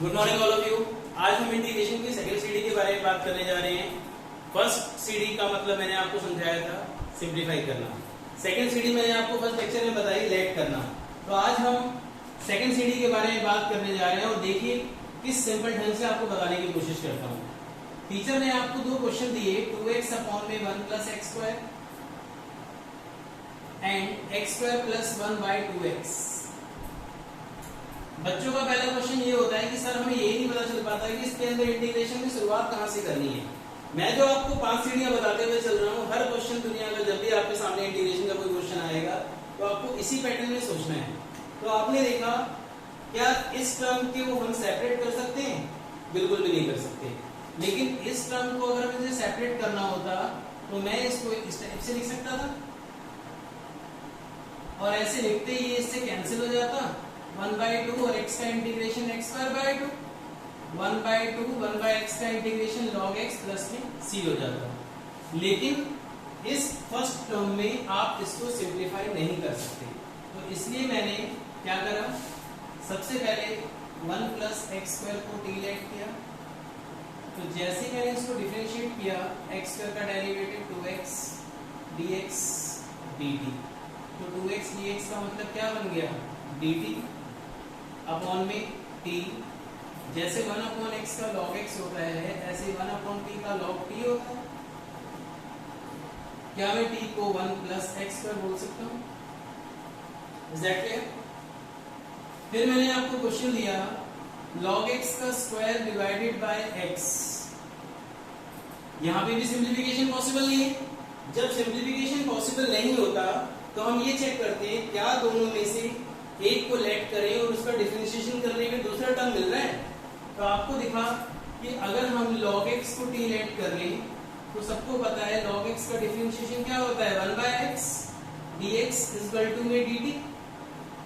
Good morning all of you. आज हम integration की सेकंड सीडी के बारे में बात करने जा रहे हैं। फर्स्ट सीडी का मतलब मैंने आपको समझाया था सिंप्लीफाई करना। सेकंड सीडी मैंने आपको फर्स्ट लेक्चर में बताई लेट करना। तो आज हम सेकंड सीडी के बारे में बात करने जा रहे हैं और देखिए किस सिंपल ढंग से आपको बताने की कोशिश करता हूँ। टीचर ने आपको दो क्वेश्चन दिए 2x अपॉन में 1 plus x square and x square plus 1 by 2x। बच्चों का पहला क्वेश्चन ये होता है कि सर हमें यही नहीं पता चल पाता कि इसके अंदर इंटीग्रेशन की शुरुआत कहाँ से करनी है। मैं जो आपको 5 सीढ़ियां बताते हुए चल रहा हूँ, हर क्वेश्चन दुनिया का जब भी आपके सामने इंटीग्रेशन का कोई क्वेश्चन आएगा तो आपको इसी पैटर्न में सोचना है। तो आपने देखा क्या इस टर्म के वो हम सेपरेट कर सकते हैं? बिल्कुल भी नहीं कर सकते। लेकिन इस टर्म को अगर मुझे सेपरेट करना होता तो मैं इसको इस टाइप से लिख सकता था और ऐसे लिखते ही इससे कैंसिल हो जाता 1 बाई 2 और x का integration x square by 2 1 by 2 1 by x का इंटीग्रेशन log x प्लस में c हो जाता। लेकिन इस फर्स्ट टर्म में आप इसको सिंप्लीफाई नहीं कर सकते, तो इसलिए मैंने क्या करा, सबसे पहले 1 प्लस एक्स स्क्वायर को t लेट किया। तो जैसे मैंने इसको डिफरेंशिएट किया x स्क्वायर का डेरिवेटिव 2x dx dt। तो 2x dx का मतलब क्या बन गया, dt अपॉन में t। जैसे 1 अपॉन x का log x होता है ऐसे 1 अपॉन t का log t होता है। क्या मैं t को 1 प्लस एक्स स्क्वायर बोल सकता हूँ? Is that clear? फिर मैंने आपको क्वेश्चन दिया log x का स्क्वायर डिवाइडेड बाय x। यहां पे भी सिंप्लीफिकेशन पॉसिबल नहीं है। जब सिंप्लीफिकेशन पॉसिबल नहीं होता तो हम ये चेक करते हैं क्या दोनों में से एक को लेट करें और उसका डिफरेंशिएशन करने में दूसरा टर्म मिल रहा है। तो आपको दिखा कि अगर हम log x को t लेट कर लें तो सबको पता है log x का डिफरेंशिएशन क्या होता है, 1 by x dx equal to में dt।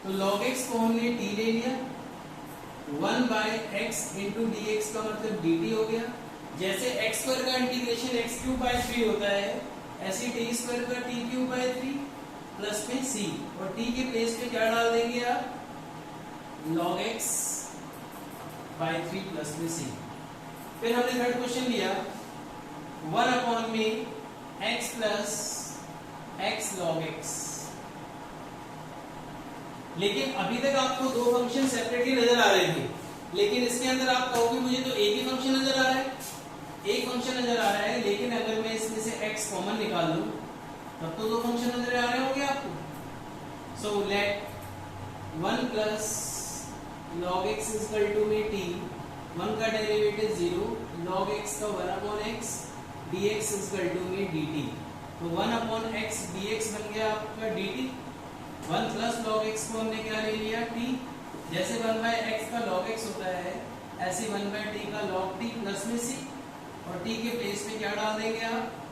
तो log x को हमने t ले लिया, 1 बाय x इंटू dx का मतलब dt हो गया। जैसे x स्क्वायर का इंटीग्रेशन x क्यूब बाय 3 होता है ऐसे t स्क्वायर का t क्यूब बाय 3 प्लस में c, और t के प्लेस पे क्या डाल देंगे आप, log x बाय 3 प्लस में c। फिर हमने थर्ड क्वेश्चन लिया 1 अपॉन में x plus x log x। लेकिन अभी तक आपको दो फंक्शन सेपरेटली नजर आ रहे थे, लेकिन इसके अंदर आप कहोगे मुझे तो एक ही फंक्शन नजर आ रहा है, एक फंक्शन नजर आ रहा है। लेकिन अगर मैं इसमें से x कॉमन निकाल लूं तब तो दो फंक्शन नजर आ रहे होंगे आपको। So let 1 plus log x equal to में t, 1 का डेरिवेटिव 0, log x का 1 upon x dx equal to में dt। तो 1 अपॉन x dx बन गया आपका dt। 1 प्लस log x को हमने क्या ले लिया, t। जैसे 1 बाय x का log x होता है ऐसे 1 बाय t का log t प्लस में c, और t के प्लेस में क्या डाल देंगे आप,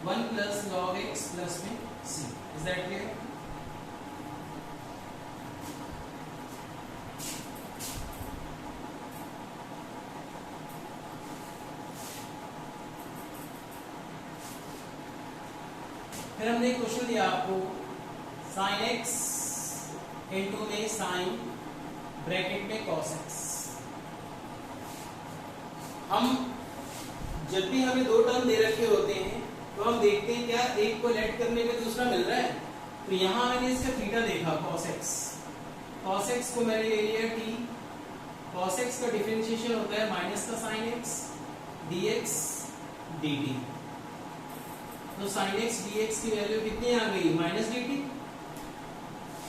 1 प्लस log x प्लस में c। Is that clear? फिर हमने एक क्वेश्चन दिया आपको sin x इंटू में sin ब्रैकेट में cos x। हम जब भी हमें दो टर्म दे रखे होते हैं तो हम देखते हैं क्या एक को लेट करने में दूसरा मिल रहा है। तो यहां मैंने इसका थीटा देखा cos x, cos x को मैंने ले लिया t। cos x का डिफरेंशिएशन होता है माइनस का sin x dx dt। तो sin x dx की वैल्यू कितनी आ गई, माइनस dt।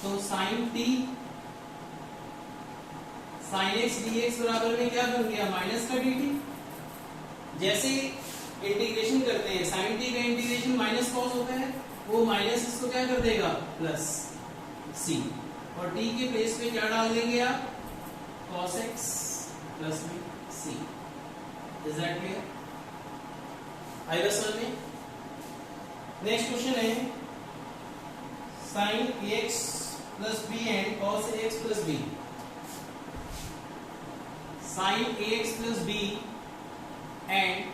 तो sin t sin x dx बराबर में क्या बन गया, माइनस का dt। जैसे इंटीग्रेशन करते हैं sin t का इंटीग्रेशन माइनस cos होता है, वो माइनस इसको क्या कर देगा, प्लस c, और t के प्लेस पे क्या डाल देंगे आप, cos x प्लस में c। Is that clear? आई बस समझ में? नेक्स्ट क्वेश्चन है sin ax plus b and cos ax plus b। sin ax plus b and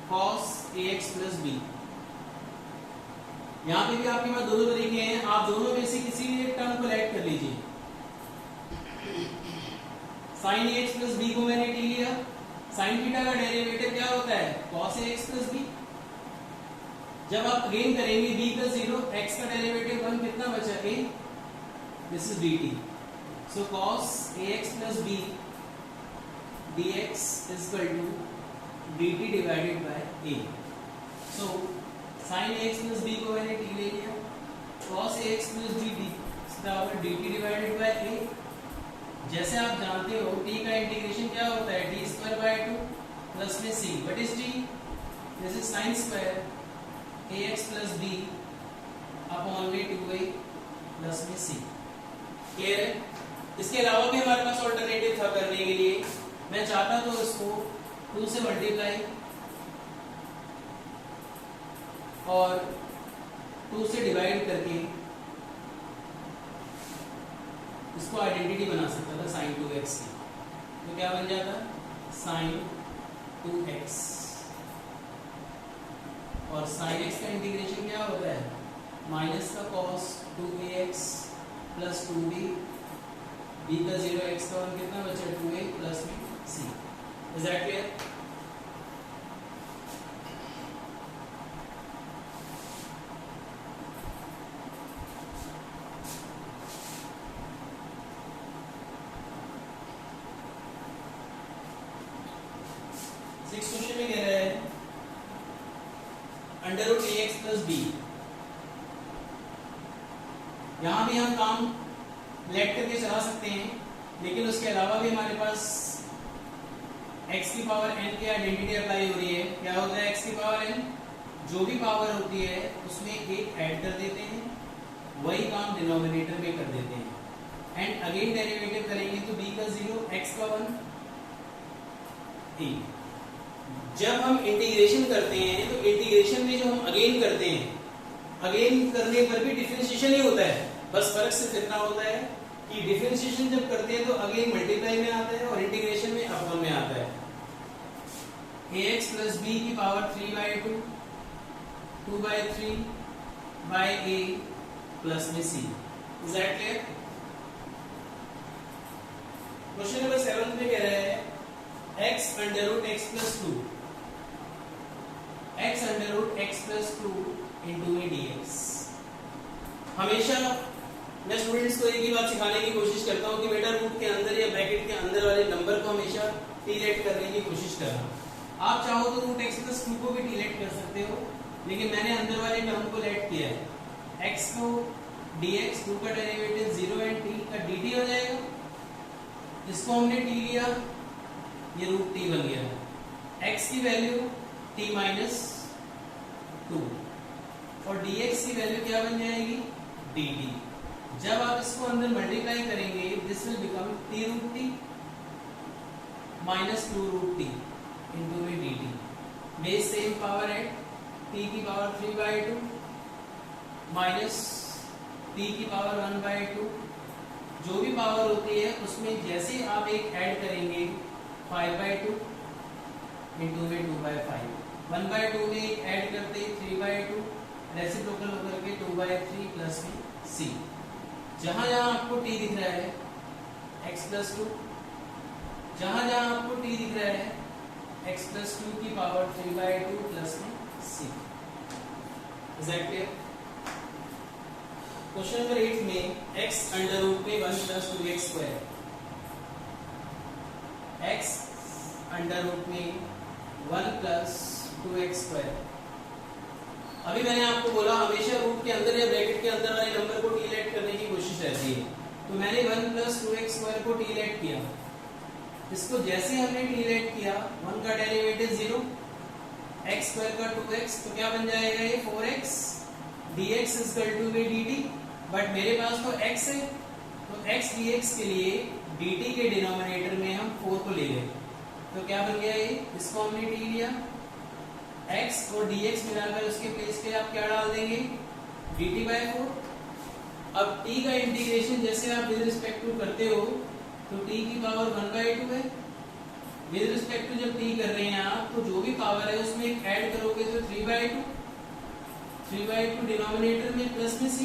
cos ax plus b। यहाँ पे भी आपके पास दोनों तरीके हैं, आप दोनों में से किसी भी एक टर्म को लेट कर लीजिए। साइन ए एक्स प्लस बी को मैंने टी लिया, साइन थीटा का डेरिवेटिव क्या होता है cos a x plus b. जब आप अगेन करेंगे b प्लस जीरो, एक्स का डेरिवेटिव 1 कितना बचा a, this is dt। So cos ax plus b dx is equal to dt divided by a। So sin ax plus b को मैंने t ले लिया, cos ax प्लस dt बराबर dt divided by a। जैसे आप जानते हो t का इंटीग्रेशन क्या होता है d स्क्वायर बाय 2 प्लस में c, what is t, this is sin square ax plus b upon में 2a प्लस में c। क्लियर है? इसके अलावा भी हमारे पास ऑल्टरनेटिव था करने के लिए। मैं चाहता तो इसको 2 से मल्टीप्लाई और 2 से डिवाइड करके इसको आइडेंटिटी बना सकता था sin 2x की। तो क्या बन जाता sin 2x, और sin x का इंटीग्रेशन क्या होता है माइनस का cos 2ax plus 2b, b का 0 x का 1 कितना बचा 2a प्लस में c। Is that clear? Question में कह रहा है अंडर रूट ए एक्स प्लस बी। यहां भी हम काम लेट करके चला सकते हैं, लेकिन उसके अलावा भी हमारे पास x की पावर n की आइडेंटिटी अप्लाई हो रही है। क्या होता है x की पावर n, जो भी पावर होती है उसमें एक ऐड कर देते हैं, वही काम डिनोमिनेटर में कर देते हैं। एंड अगेन डेरिवेटिव करेंगे तो b का 0 x का 1 a। जब हम इंटीग्रेशन करते हैं तो इंटीग्रेशन में जो हम अगेन करते हैं, अगेन करने पर भी डिफरेंशिएशन ही होता है, बस फर्क सिर्फ इतना होता है कि डिफरेंशिएशन जब करते हैं तो अगेन मल्टीप्लाई में आता है और इंटीग्रेशन में अपॉन में आता है। ax प्लस b की पावर 3/2 2/3 बाय a प्लस में c। Is that clear? Question number 7 में कह रहा है x under root x plus 2 x under root x plus 2 into में dx। हमेशा मैं स्टूडेंट्स को एक ही बात सिखाने की कोशिश करता हूँ कि बेटा रूट के अंदर या ब्रैकेट के अंदर वाले नंबर को हमेशा टीलेट करने की कोशिश करना। आप चाहो तो रूट x प्लस 2 को भी टीलेट कर सकते हो, लेकिन मैंने अंदर वाले टर्म को लेट किया है। x को dx, 2 का डेरिवेटिव 0 एंड t का dt हो जाएगा। इसको हमने t लिया, ये रूट t बन गया। x की वैल्यू t माइनस 2 और dx की वैल्यू क्या बन जाएगी dt। जब आप इसको अंदर मल्टीप्लाई करेंगे this will become t root t minus 2 root t into में dt। बेस सेम पावर है, t की पावर 3/2 माइनस t की पावर 1/2। जो भी पावर होती है उसमें जैसे आप एक ऐड करेंगे 5/2 इंटू में 2/5, 1/2 में एक ऐड करते 3/2, रेसिप्रोकल होकर के 2/3 प्लस में c। जहां जहां आपको t दिख रहा है x प्लस 2, जहां जहां आपको t दिख रहा है x प्लस 2 की पावर 3/2 प्लस में c। Is that clear? Question number 8 में x अंडर रूट में 1 plus 2x square, x under root में 1 प्लस 2x स्क्वायर। अभी मैंने आपको बोला हमेशा रूट के अंदर या ब्रैकेट के अंदर वाले नंबर को टीलेट करने की कोशिश रहती है। तो मैंने 1 प्लस 2x स्क्वायर को टीलेट किया। इसको जैसे हमने टीलेट किया, 1 का डेरिवेटिव 0, x स्क्वायर का 2x, तो क्या बन जाएगा ये 4x, dx is equal to dt। But मेरे पास तो x है, तो x dx के लिए dt के डिनोमिनेटर में हम 4 को ले गए, तो क्या बन गया ये, इसको हमने t लिया, x और dx मिलाकर उसके प्लेस पे आप क्या डाल देंगे dt/4। अब t का इंटीग्रेशन जैसे आप विद रिस्पेक्ट टू करते हो तो t की पावर 1/2 है। विद रिस्पेक्ट टू जब t कर रहे हैं आप, तो जो भी पावर है उसमें एक ऐड करोगे तो 3/2 डिनोमिनेटर में प्लस में c,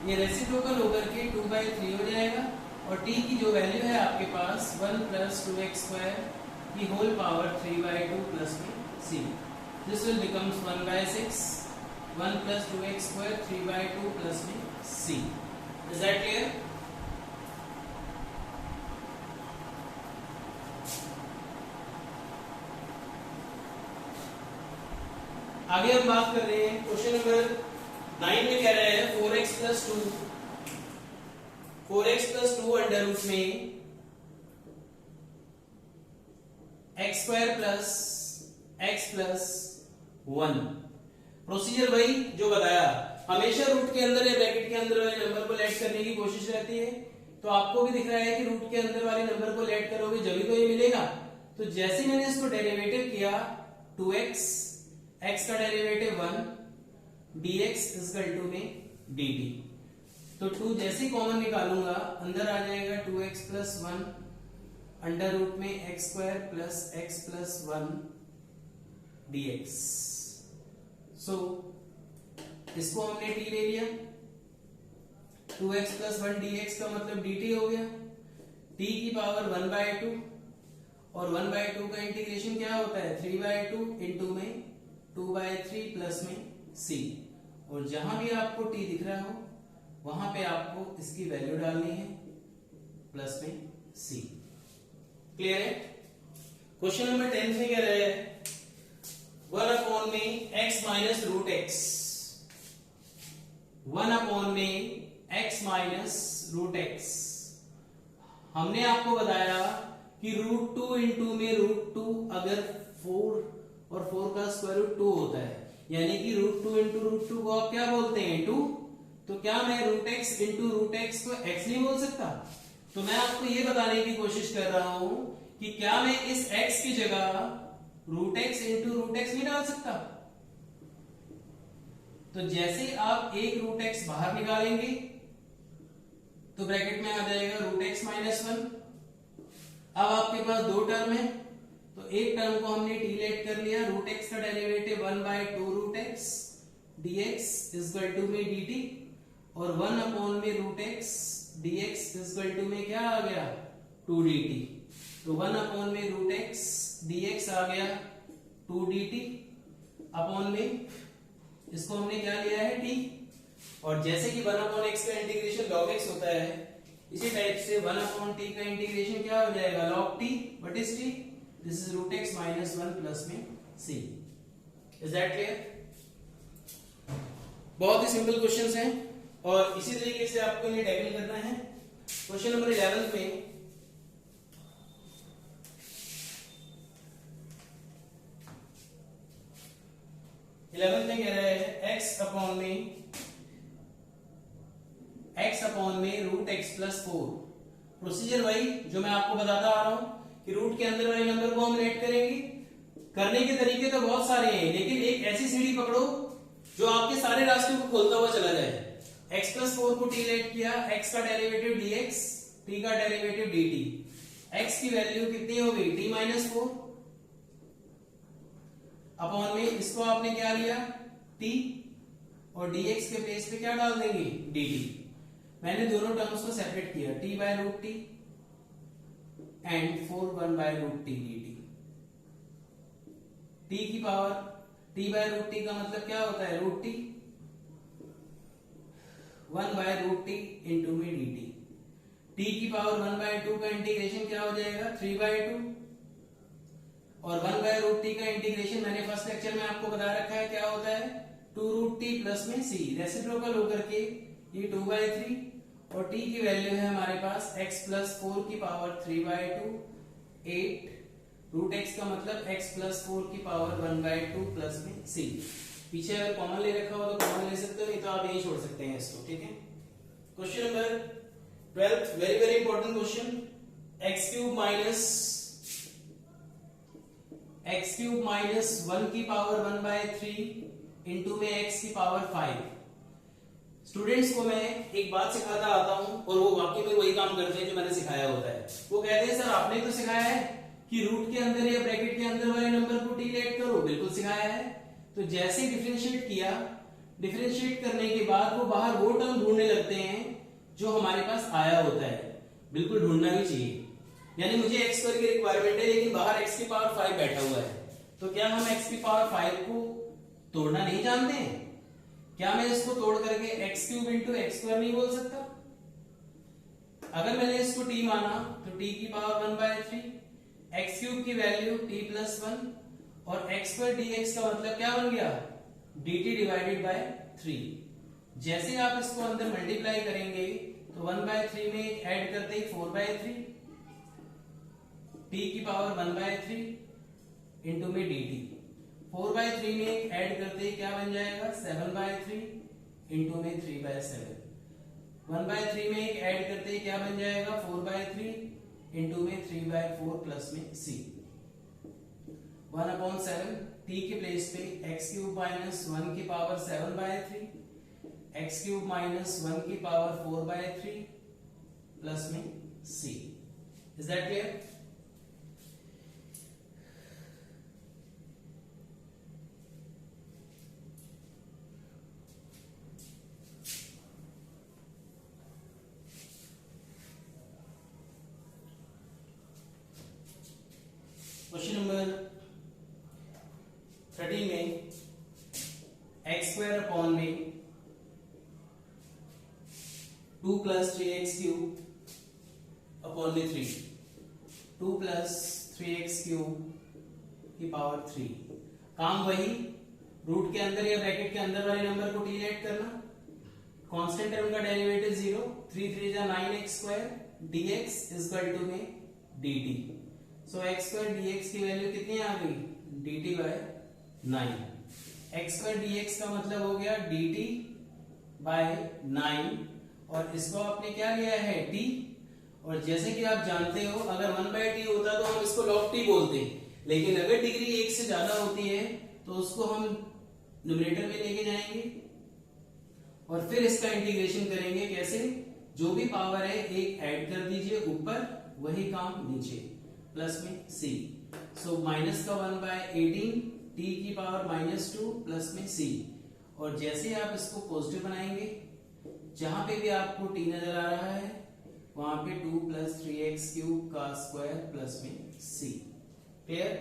ये रेसिप्रोकल होकर के 2/3 हो जाएगा और t की जो वैल्यू है आपके पास 1 प्लस 2x स्क्वायर की होल पावर 3/2 प्लस में c. This will becomes 1/6 1 plus 2x square 3/2 plus में c. Is that clear? आगे हम बात कर रहे हैं क्वेश्चन नंबर 9 में कह रहा है 4x प्लस 2 अंडर रूट में x square plus x plus 1. Procedure वही जो बताया, हमेशा रूट के अंदर या ब्रैकेट के अंदर वाले नंबर को लेट करने की कोशिश रहती है. तो आपको भी दिख रहा है कि रूट के अंदर वाले नंबर को लेट करोगे जब तो ये मिलेगा. तो जैसे मैंने इसको डेरिवेटिव किया 2x, x का डेरिवेटिव 1, dx इक्वल टू में dt. तो 2 जैसे कॉमन निकालूंगा अंदर आ जाएगा 2x प्लस 1 अंडर रूट में x square plus x plus 1 dx. सो इसको हमने t ले लिया, 2x प्लस 1 dx का मतलब dt हो गया. t की पावर 1/2 और 1/2 का इंटीग्रेशन क्या होता है 3/2 इंटू में 2/3 प्लस में c. और जहां भी आपको t दिख रहा हो वहां पे आपको इसकी वैल्यू डालनी है प्लस में c. क्लियर है? क्वेश्चन नंबर 10 में कह रहे हैं 1 अपॉन में x minus root x, 1 upon में x माइनस रूट x. हमने आपको बताया कि रूट 2 इंटू में रूट 2 अगर 4 और 4 का स्क्वायर रूट 2 होता है, यानी कि रूट 2 इंटू रूट 2 को आप क्या बोलते हैं 2. तो क्या मैं root x into root x को x नहीं बोल सकता? तो मैं आपको ये बताने की कोशिश कर रहा हूं कि क्या मैं इस x की जगह root x into root x नहीं डाल सकता? तो जैसे आप एक रूट x बाहर निकालेंगे तो ब्रैकेट में आ जाएगा रूट x माइनस 1. अब आपके पास दो टर्म है, तो एक टर्म को हमने t लेट कर लिया, रूट x का derivative 1/2 root x dx equal to में dt, और 1 अपॉन में root x dx equal to में क्या आ गया 2 dt. तो 1 अपॉन में रूट x dx आ गया 2 dt अपॉन में इसको हमने क्या लिया है t. और जैसे कि 1 अपॉन x का इंटीग्रेशन log x होता है, इसी टाइप से 1 अपॉन t का इंटीग्रेशन क्या हो जाएगा log t. What is t? This is root x minus 1 plus में c. Is that clear? बहुत ही सिंपल क्वेश्चंस हैं और इसी तरीके से आपको इन्हें टैकल करना है. क्वेश्चन नंबर 11 में कह रहा है x अपॉन में रूट x प्लस 4. प्रोसीजर वही जो मैं आपको बताता आ रहा हूं कि रूट के अंदर वाले नंबर को हम लेट करेंगे. करने के तरीके तो बहुत सारे हैं, लेकिन एक ऐसी सीढ़ी पकड़ो जो आपके सारे रास्तों को खोलता हुआ चला जाए. x प्लस 4 को t लेट किया, x का डेरिवेटिव dx, t का डेरिवेटिव dt. x की वैल्यू कितनी हो गई t माइनस 4 अपॉन में इसको आपने क्या लिया t, और dx के प्लेस पे क्या डाल देंगे dt. मैंने दोनों टर्म्स को सेपरेट किया, t by root t and 4 1 by root t dt. t की power t by root t का मतलब क्या होता है root t, 1 by root t into में dt. t की पावर 1/2 का इंटीग्रेशन क्या हो जाएगा 3/2, और 1 बाय रूट t का इंटीग्रेशन मैंने फर्स्ट लेक्चर में आपको बता रखा है क्या होता है 2 रूट t प्लस में c. रेसिप्रोकल होकर के ये 2/3, और t की वैल्यू है हमारे पास x प्लस 4 की पावर 3/2 8. रूट x का मतलब x प्लस 4 की पावर 1/2 प्लस में c. पीछे अगर कॉमन ले रखा हो तो कॉमन ले सकते हो, नहीं तो आप यही छोड़ सकते हैं इसको. ठीक है? Question number 12, very very important question. x cube minus 1 की पावर 1/3 इंटू में x की पावर 5. स्टूडेंट्स को मैं एक बात सिखाता आता हूं और वो वाकई में वही काम करते हैं जो मैंने सिखाया होता है. वो कहते हैं सर आपने तो सिखाया है कि रूट के अंदर या ब्रैकेट के अंदर वाले नंबर को t लेट करो. बिल्कुल सिखाया है. तो जैसे डिफरेंशिएट किया, डिफरेंशिएट करने के बाद वो बाहर वो टर्म ढूंढने लगते हैं जो हमारे पास आया होता है. बिल्कुल ढूंढना भी चाहिए। यानी मुझे x स्क्वायर की रिक्वायरमेंट है, लेकिन बाहर x की पावर 5 बैठा हुआ है, तो क्या हम x की पावर 5 को तोड़ना नहीं जानते हैं? क्या मैं इसको तोड़ करके x cube into x square नहीं बोल सकता? अगर मैंने इसको t माना तो t की पावर 1/3, x क्यूब की वैल्यू t प्लस 1 और x स्क्वायर dx का मतलब क्या बन गया? dt divided bye 3। जैसे आप इसको अंदर मल्टीप्लाई करेंगे तो 1/3 में ऐड करते ही 4/3, t की पावर 1/3 इंटू में dt, 4/3 में ऐड करते ही क्या बन जाएगा? 7/3 इंटू में 3/7, 1/3 में ऐड करते ही क्या बन जाएगा? 4/3 इंटू में 3/4 प्लस में c, 1/7 t के प्लेस पे x क्यूब माइनस 1 की पावर 7/3, x क्यूब माइनस 1 की पावर 4/3 प्लस में c। Is that clear? Question number 13 में एक्स स्क्वायर अपॉन में 2 प्लस 3x क्यूब अपॉन में 3, 2 प्लस 3x क्यूब की पावर 3। काम वही, रूट के अंदर या ब्रैकेट के अंदर वाले नंबर को डिवाइड करना, कांस्टेंट टर्म का डेरिवेटिव 0, 3 3 जा 9x square dx is equal to में dt। So x square dx की वैल्यू कितनी आ गई? dt by 9। X square dx का मतलब हो गया dt बाय 9, और इसको आपने क्या लिया है? t। और जैसे कि आप जानते हो अगर 1/t होता तो हम इसको log t बोलते, लेकिन अगर डिग्री 1 से ज्यादा होती है तो उसको हम न्यूमरेटर में लेके जाएंगे और फिर इसका इंटीग्रेशन करेंगे। कैसे? जो भी पावर है एक ऐड कर दीजिए ऊपर, वही काम नीचे, प्लस में c। सो माइनस का 1/18 t की पावर -2 प्लस में c, और जैसे आप इसको पॉजिटिव बनाएंगे, जहां पे भी आपको t नजर आ रहा है वहां पे 2 प्लस 3x क्यूब का स्क्वायर प्लस में c। क्लियर?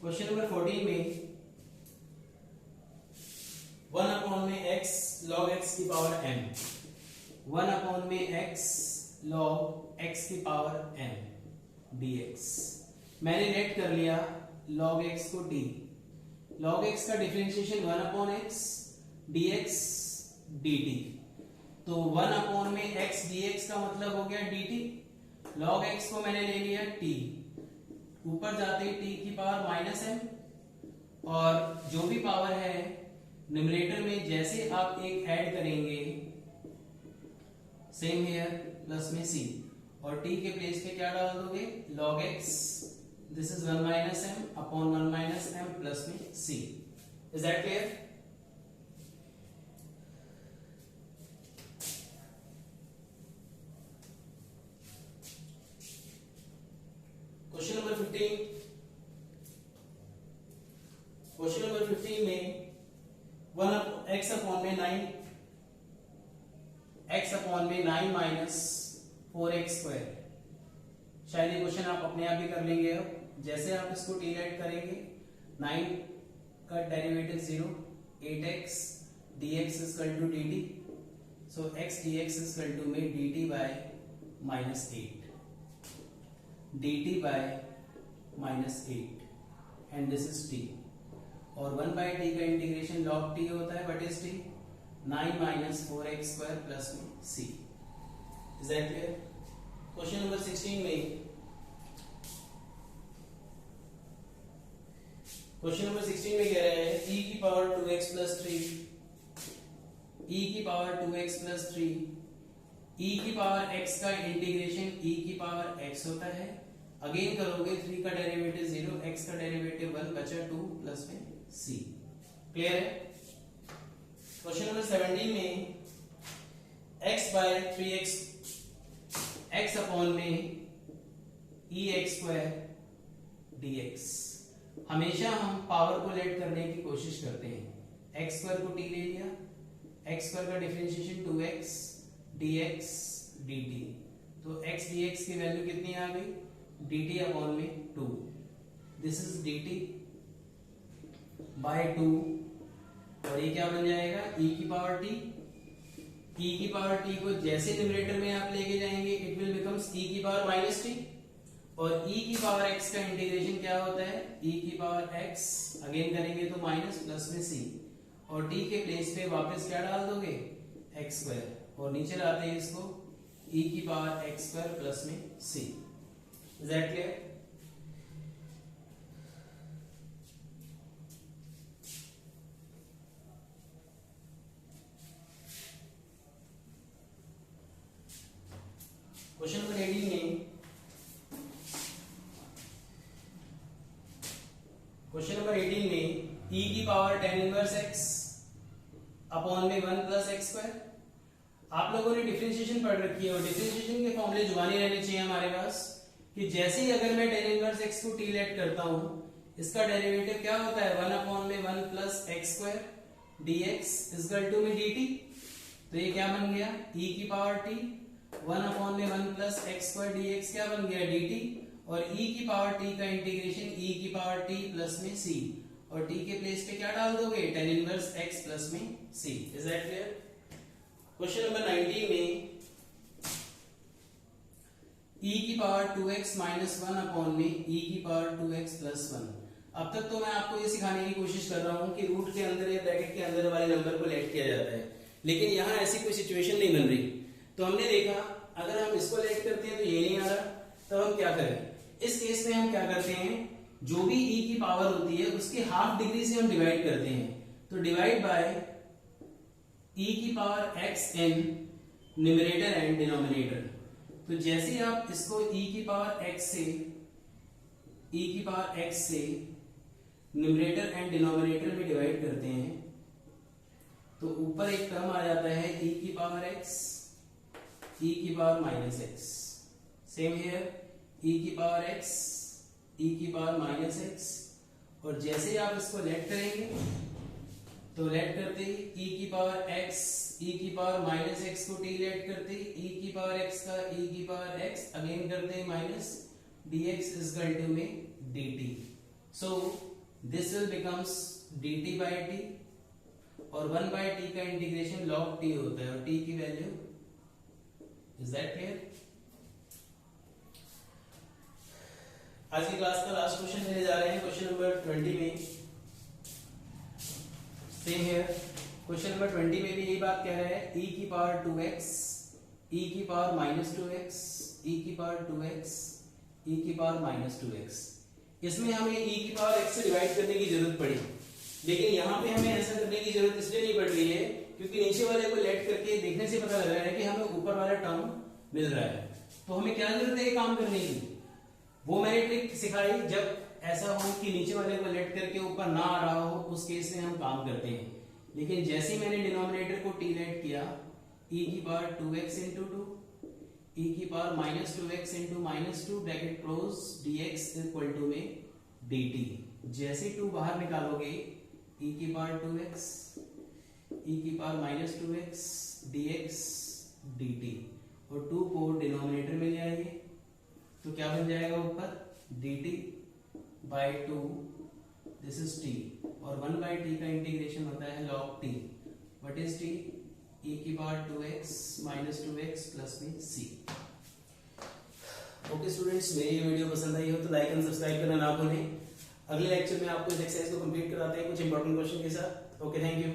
क्वेश्चन नंबर 14 में 1 अपॉन में x log x की पावर m, 1 अपॉन में x log x की पावर m dx। मैंने लेट कर लिया log x को t, log x का differentiation 1 upon x dx dt, तो 1 अपॉन में x dx का मतलब हो गया dt, log x को मैंने ले लिया t, ऊपर जाते ही t की पावर -m, और जो भी पावर है न्यूमरेटर में जैसे आप एक ऐड करेंगे, सेम हियर प्लस में c, और t के प्लेस पे क्या डाल दोगे? log x, this is 1 m upon 1 m plus में c। Is that clear? Question number 15, question number 15 में 1 x अपॉन में 9, x अपॉन में 9 माइनस 4x स्क्वायर। शायद ये क्वेश्चन आप अपने आप ही कर लेंगे। अब जैसे आप इसको डिवाइड करेंगे, 9 का derivative 0, 8x dx is equal to dt, so x dx is equal to में dt by -8, dt by -8 and this is t, और 1/t का इंटीग्रेशन log t होता है, what is t? 9 minus 4x square plus में c। Is that clear? Question number 16 में, question number 16 में कह रहा है e की पावर 2x प्लस 3, e की पावर 2x प्लस 3, e की पावर x का इंटीग्रेशन e की पावर x होता है। अगेन करोगे 3 का डेरिवेटिव 0, x का डेरिवेटिव 1, बचा 2 प्लस में c। क्लियर है? क्वेश्चन नंबर 17 में x by 3x, x upon में e x स्क्वायर dx। हमेशा हम पावर को लेट करने की कोशिश करते हैं। x स्क्वायर को t ले लिया, x स्क्वायर का डिफरेंशिएशन 2x dx dt, तो x dx की वैल्यू कितनी आ गई, dt अपॉन में 2, दिस इज dt बाय 2, और ये क्या बन जाएगा e की पावर t, e की पावर t को जैसे न्यूमरेटर में आप लेके जाएंगे इट विल बिकम्स e की पावर माइनस t, और e की पावर x का इंटीग्रेशन क्या होता है, e की पावर x अगेन करेंगे तो माइनस प्लस में c, और t के प्लेस पे वापस क्या डाल दोगे, x स्क्वायर, और नीचे लाते हैं इसको e की पावर x स्क्वायर प्लस में c। Is that clear? Question number 18 में, क्वेश्चन नंबर 18 में e की power tan inverse x upon में 1 प्लस एक्स स्क्वायर। आप लोगों ने डिफरेंशिएशन पढ़ रखी है, और डिफरेंशिएशन के फॉर्मूले जुबानी रहने चाहिए हमारे पास कि जैसे ही अगर मैं tan इनवर्स x को t लेट करता हूं, इसका डेरिवेटिव क्या होता है, 1 अपॉन में 1 plus x square dx equal to में dt। तो ये क्या बन गया, e की पावर t 1 अपॉन में 1 प्लस एक्स स्क्वायर dx क्या बन गया dt, और e की पावर t का इंटीग्रेशन e की पावर t प्लस में c, और t के प्लेस पे क्या डाल दोगे, tan इनवर्स x प्लस में c। Is that clear? Question number 19 में e की पावर 2x माइनस 1 अपॉन में e की पावर 2x प्लस 1। अब तक तो मैं आपको ये सिखाने की कोशिश कर रहा हूं कि रूट के अंदर या ब्रैकेट के अंदर वाले नंबर को लेट किया जाता है, लेकिन यहाँ ऐसी कोई सिचुएशन नहीं बन रही। तो हमने देखा अगर हम इसको लेट करते हैं तो ये नहीं आ रहा, तब हम क्या करें, इस केस में हम क्या करते हैं, जो भी e की पावर होती है उसकी हाफ डिग्री से हम डिवाइड करते हैं। तो डिवाइड बाय e की power x n numerator and denominator. तो जैसे ही आप इसको e की पावर x से न्यूमरेटर एंड डिनोमिनेटर में डिवाइड करते हैं, तो ऊपर एक टर्म आ जाता है e की पावर x, e की power minus x, same here e की पावर x, e की पावर माइनस x, और जैसे ही आप इसको लेट करेंगे तो लेट करते ही e की पावर x, e की पावर माइनस x को t लेट करते ही e की पावर x का e की पावर x अगेन करते हैं minus dx is equal to में dt। So this will becomes dt by t, और 1 बाय t का इंटीग्रेशन log t होता है, और t की वैल्यू, इज दैट क्लियर? आज की क्लास का लास्ट क्वेश्चन लेने जा रहे हैं, क्वेश्चन नंबर 20 में। सेम हियर क्वेश्चन नंबर 20 में भी यही बात कह रहा है, e की पावर 2x, e की पावर माइनस 2x, e की पावर 2x, e की पावर माइनस 2x। इसमें हमें e की पावर x से डिवाइड करने की जरूरत पड़ी, लेकिन यहाँ पे हमें ऐसा करने की जरूरत इसलिए नहीं पड़ रही है क्योंकि नीचे वाले को लेट करके देखने से पता लग रहा है कि हमें ऊपर वाला टर्म मिल रहा है। तो हमें क्या जरूरत है ये काम करने की, वो मैंने ट्रिक सिखाई, जब ऐसा हो कि नीचे वाले को लेट करके ऊपर ना आ रहा हो उस केस में हम काम करते हैं। लेकिन जैसे ही मैंने डिनोमिनेटर को t लेट किया, e की पावर 2x इंटू 2, e की power minus 2x into minus 2 bracket close dx equal to में dt। जैसे 2 बाहर निकालोगे e की पावर 2x, e की power minus 2x dx dt, और 2 को डिनोमिनेटर में ले आइए तो क्या बन जाएगा ऊपर dt by 2, this is t, और 1 बाय t का इंटीग्रेशन होता है log t। What is t, e की power 2x minus 2x plus में c। ओके स्टूडेंट्स, मेरी ये वीडियो पसंद आई हो तो लाइक एंड सब्सक्राइब करना ना भूलें। अगले लेक्चर में आपको इस एक्सरसाइज को कंप्लीट कराते हैं कुछ इंपॉर्टेंट क्वेश्चन के साथ। Okay, thank you.